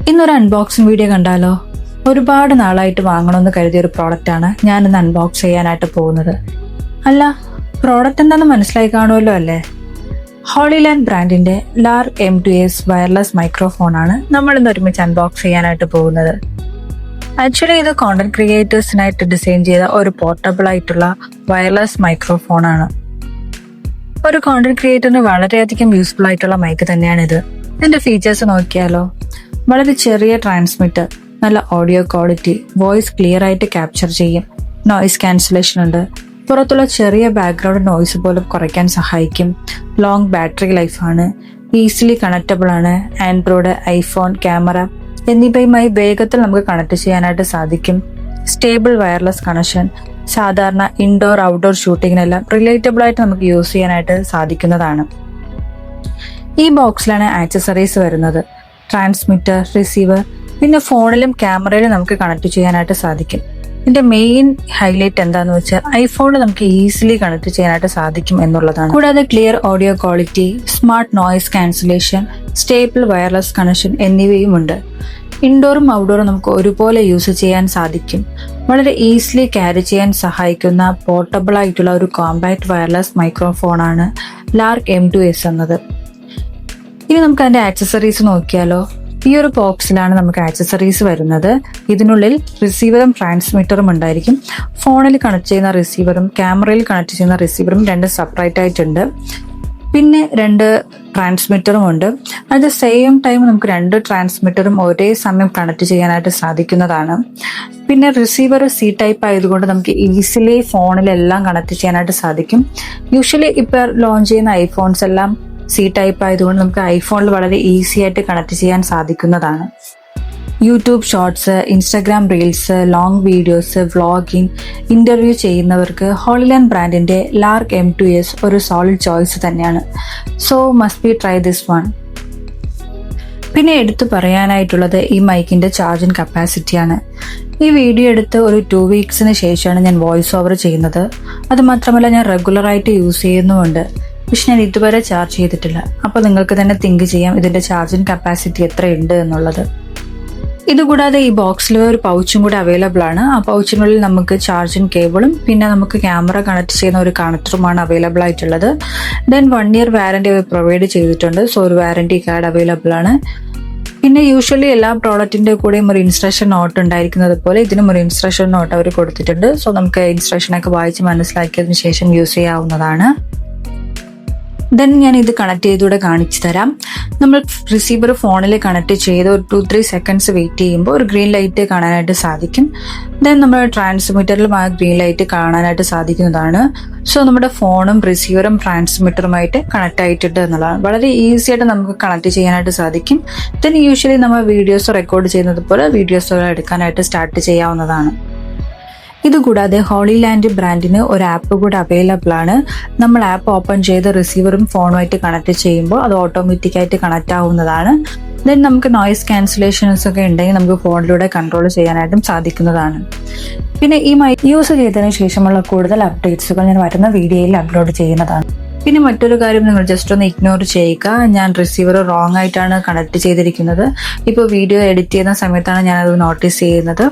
ഇന്നൊരു unboxing video കണ്ടാലോ? ഒരുപാട് നാളായിട്ട് വാങ്ങണമെന്ന് കരുതിയ ഒരു പ്രോഡക്റ്റാണ് ഞാനിന്ന് അൺബോക്സ് ചെയ്യാനായിട്ട് പോകുന്നത്. അല്ല, പ്രോഡക്റ്റ് എന്താണെന്ന് മനസ്സിലായി കാണുമല്ലോ അല്ലേ? ഹോളിലാൻഡ് ബ്രാൻഡിന്റെ ലാർക്ക് M2S വയർലെസ് മൈക്രോഫോണാണ് നമ്മൾ ഇന്ന് ഒരുമിച്ച് അൺബോക്സ് ചെയ്യാനായിട്ട് പോകുന്നത്. ആക്ച്വലി ഇത് കോണ്ടന്റ് ക്രിയേറ്റേഴ്സിനായിട്ട് ഡിസൈൻ ചെയ്ത ഒരു പോർട്ടബിൾ ആയിട്ടുള്ള വയർലെസ് മൈക്രോഫോണാണ്. ഒരു കോണ്ടന്റ് ക്രിയേറ്ററിന് വളരെയധികം യൂസ്ഫുൾ ആയിട്ടുള്ള മൈക്ക് തന്നെയാണിത്. ഇതിന്റെ ഫീച്ചേഴ്സ് നോക്കിയാലോ? വളരെ ചെറിയ ട്രാൻസ്മിറ്റർ, നല്ല ഓഡിയോ ക്വാളിറ്റി, വോയിസ് ക്ലിയർ ആയിട്ട് ക്യാപ്ചർ ചെയ്യും, നോയിസ് ക്യാൻസലേഷൻ ഉണ്ട്, പുറത്തുള്ള ചെറിയ ബാക്ക്ഗ്രൗണ്ട് നോയിസ് പോലും കുറയ്ക്കാൻ സഹായിക്കും, ലോങ് ബാറ്ററി ലൈഫാണ്, ഈസിലി കണക്റ്റബിൾ ആണ്, ആൻഡ്രോയിഡ്, ഐഫോൺ, ക്യാമറ എന്നിവയുമായി വേഗത്തിൽ നമുക്ക് കണക്ട് ചെയ്യാനായിട്ട് സാധിക്കും, സ്റ്റേബിൾ വയർലെസ് കണക്ഷൻ, സാധാരണ ഇൻഡോർ ഔട്ട്ഡോർ ഷൂട്ടിങ്ങിനെല്ലാം റിലേറ്റബിൾ ആയിട്ട് നമുക്ക് യൂസ് ചെയ്യാനായിട്ട് സാധിക്കുന്നതാണ്. ഈ ബോക്സിലാണ് ആക്സസറീസ് വരുന്നത്. ട്രാൻസ്മിറ്റർ, റിസീവർ, പിന്നെ ഫോണിലും ക്യാമറയിലും നമുക്ക് കണക്ട് ചെയ്യാനായിട്ട് സാധിക്കും. ഇതിന്റെ മെയിൻ ഹൈലൈറ്റ് എന്താന്ന് വെച്ചാൽ ഐഫോണിൽ നമുക്ക് ഈസിലി കണക്ട് ചെയ്യാനായിട്ട് സാധിക്കും എന്നുള്ളതാണ്. കൂടാതെ clear audio quality, smart noise cancellation, stable wireless connection എന്നിവയുമുണ്ട്. ഇൻഡോറും ഔട്ട്ഡോറും നമുക്ക് ഒരുപോലെ യൂസ് ചെയ്യാൻ സാധിക്കും. വളരെ ഈസിലി ക്യാരി ചെയ്യാൻ സഹായിക്കുന്ന പോർട്ടബിൾ ആയിട്ടുള്ള ഒരു കോമ്പാക്ട് വയർലെസ് മൈക്രോഫോണാണ് ലാർക്ക് M2S എന്നത്. ഇനി നമുക്ക് അതിന്റെ ആക്സസറീസ് നോക്കിയാലോ? ഈ ഒരു ബോക്സിലാണ് നമുക്ക് ആക്സസറീസ് വരുന്നത്. ഇതിനുള്ളിൽ റിസീവറും ട്രാൻസ്മിറ്ററും ഉണ്ടായിരിക്കും. ഫോണിൽ കണക്ട് ചെയ്യുന്ന റിസീവറും ക്യാമറയിൽ കണക്ട് ചെയ്യുന്ന റിസീവറും രണ്ട് സെപ്പറേറ്റ് ആയിട്ടുണ്ട്. പിന്നെ രണ്ട് ട്രാൻസ്മിറ്ററും ഉണ്ട്. അറ്റ് ദ സെയിം ടൈം നമുക്ക് രണ്ട് ട്രാൻസ്മിറ്ററും ഒരേ സമയം കണക്ട് ചെയ്യാനായിട്ട് സാധിക്കുന്നതാണ്. പിന്നെ റിസീവർ C ടൈപ്പ് ആയതുകൊണ്ട് നമുക്ക് ഈസിലി ഫോണിലെല്ലാം കണക്ട് ചെയ്യാനായിട്ട് സാധിക്കും. യൂഷ്വലി ഇപ്പോൾ ലോഞ്ച് ചെയ്യുന്ന ഐഫോൺസ് എല്ലാം C ടൈപ്പ് ആയതുകൊണ്ട് നമുക്ക് ഐഫോണിൽ വളരെ ഈസി ആയിട്ട് കണക്ട് ചെയ്യാൻ സാധിക്കുന്നതാണ്. YouTube shorts, Instagram reels, long videos, vlogging, interview ചെയ്യുന്നവർക്ക് ഹോളിലാൻഡ് ബ്രാൻഡിന്റെ ലാർക്ക് M2S ഒരു സോളിഡ് ചോയ്സ് തന്നെയാണ്. So must be try this one. പിന്നെ എടുത്തു പറയാനായിട്ടുള്ളത് ഈ മൈക്കിന്റെ ചാർജിങ് കപ്പാസിറ്റിയാണ്. ഈ വീഡിയോ എടുത്ത് ഒരു 2 വീക്സിന് ശേഷമാണ് ഞാൻ വോയിസ് ഓവർ ചെയ്യുന്നത്. അത് മാത്രമല്ല ഞാൻ റെഗുലറായിട്ട് യൂസ് ചെയ്യുന്നുമുണ്ട്. പക്ഷെ ഞാൻ ഇതുവരെ ചാർജ് ചെയ്തിട്ടില്ല. അപ്പോൾ നിങ്ങൾക്ക് തന്നെ തിങ്ക് ചെയ്യാം ഇതിന്റെ ചാർജിങ് കപ്പാസിറ്റി എത്രയുണ്ട് എന്നുള്ളത്. ഇതുകൂടാതെ ഈ ബോക്സിൽ ഒരു പൗച്ചും കൂടെ അവൈലബിൾ ആണ്. ആ പൗച്ചിനുള്ളിൽ നമുക്ക് ചാർജിങ് കേബിളും പിന്നെ നമുക്ക് ക്യാമറ കണക്ട് ചെയ്യുന്ന ഒരു കണക്ടറുമാണ് അവൈലബിൾ ആയിട്ടുള്ളത്. ദെൻ 1 ഇയർ വാറന്റി അവർ പ്രൊവൈഡ് ചെയ്തിട്ടുണ്ട്. സോ ഒരു വാറന്റി കാർഡ് അവൈലബിൾ ആണ്. പിന്നെ യൂഷ്വലി എല്ലാ പ്രോഡക്റ്റിന്റെ കൂടെയും ഒരു ഇൻസ്ട്രക്ഷൻ നോട്ട് ഉണ്ടായിരിക്കുന്നത് പോലെ ഇതിനും ഒരു ഇൻസ്ട്രക്ഷൻ നോട്ട് അവർ കൊടുത്തിട്ടുണ്ട്. സോ നമുക്ക് ഇൻസ്ട്രക്ഷനൊക്കെ വായിച്ച് മനസ്സിലാക്കിയതിനു ശേഷം യൂസ് ചെയ്യാവുന്നതാണ്. ദെൻ ഞാൻ ഇത് കണക്ട് ചെയ്തുകൂടെ കാണിച്ചു തരാം. നമ്മൾ റിസീവർ ഫോണിൽ കണക്ട് ചെയ്ത് ഒരു 2-3 സെക്കൻഡ്സ് വെയിറ്റ് ചെയ്യുമ്പോൾ ഒരു ഗ്രീൻ ലൈറ്റ് കാണാനായിട്ട് സാധിക്കും. ദെൻ നമ്മൾ ട്രാൻസ്മിറ്ററിലും ആ ഗ്രീൻ ലൈറ്റ് കാണാനായിട്ട് സാധിക്കുന്നതാണ്. സോ നമ്മുടെ ഫോണും റിസീവറും ട്രാൻസ്മിറ്ററുമായിട്ട് കണക്ട് ആയിട്ടുണ്ട് എന്നുള്ളതാണ്. വളരെ ഈസി ആയിട്ട് നമുക്ക് കണക്ട് ചെയ്യാനായിട്ട് സാധിക്കും. ദെൻ യൂഷ്വലി നമ്മൾ വീഡിയോസ് റെക്കോർഡ് ചെയ്യുന്നത് പോലെ വീഡിയോസ് എടുക്കാനായിട്ട് സ്റ്റാർട്ട് ചെയ്യാവുന്നതാണ്. ഇതുകൂടാതെ ഹോളിലാൻഡ് ബ്രാൻഡിന് ഒരു ആപ്പ് കൂടെ അവൈലബിൾ ആണ്. നമ്മൾ ആപ്പ് ഓപ്പൺ ചെയ്ത് റിസീവറും ഫോണുമായിട്ട് കണക്ട് ചെയ്യുമ്പോൾ അത് ഓട്ടോമാറ്റിക്കായിട്ട് കണക്ട് ആവുന്നതാണ്. ദെൻ നമുക്ക് നോയിസ് ക്യാൻസലേഷൻസ് ഒക്കെ ഉണ്ടെങ്കിൽ നമുക്ക് ഫോണിലൂടെ കൺട്രോൾ ചെയ്യാനായിട്ടും സാധിക്കുന്നതാണ്. പിന്നെ ഈ മൈക്ക് യൂസ് ചെയ്തതിനു ശേഷമുള്ള കൂടുതൽ അപ്ഡേറ്റ്സുകൾ ഞാൻ വരുന്ന വീഡിയോയിൽ അപ്ലോഡ് ചെയ്യുന്നതാണ്. പിന്നെ മറ്റൊരു കാര്യം നിങ്ങൾ ജസ്റ്റ് ഒന്ന് ഇഗ്നോർ ചെയ്യുക. ഞാൻ റിസീവർ റോങ് ആയിട്ടാണ് കണക്ട് ചെയ്തിരിക്കുന്നത്. ഇപ്പോൾ വീഡിയോ എഡിറ്റ് ചെയ്യുന്ന സമയത്താണ് ഞാനത് നോട്ടീസ് ചെയ്യുന്നത്.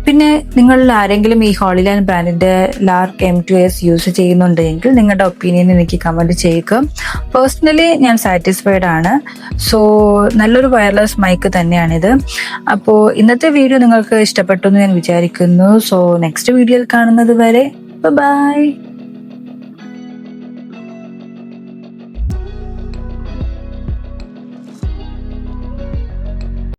പിന്നെ നിങ്ങളിൽ ആരെങ്കിലും ഈ ഹോളിലാൻഡ് ബ്രാൻഡിന്റെ ലാർക്ക് M2S യൂസ് ചെയ്യുന്നുണ്ടെങ്കിൽ നിങ്ങളുടെ ഒപ്പീനിയൻ എനിക്ക് കമന്റ് ചെയ്യുക. പേഴ്സണലി ഞാൻ സാറ്റിസ്ഫൈഡ് ആണ്. സോ നല്ലൊരു വയർലെസ് മൈക്ക് തന്നെയാണിത്. അപ്പോൾ ഇന്നത്തെ വീഡിയോ നിങ്ങൾക്ക് ഇഷ്ടപ്പെട്ടു എന്ന് ഞാൻ വിചാരിക്കുന്നു. സോ നെക്സ്റ്റ് വീഡിയോയിൽ കാണുന്നത് വരെ ബൈ.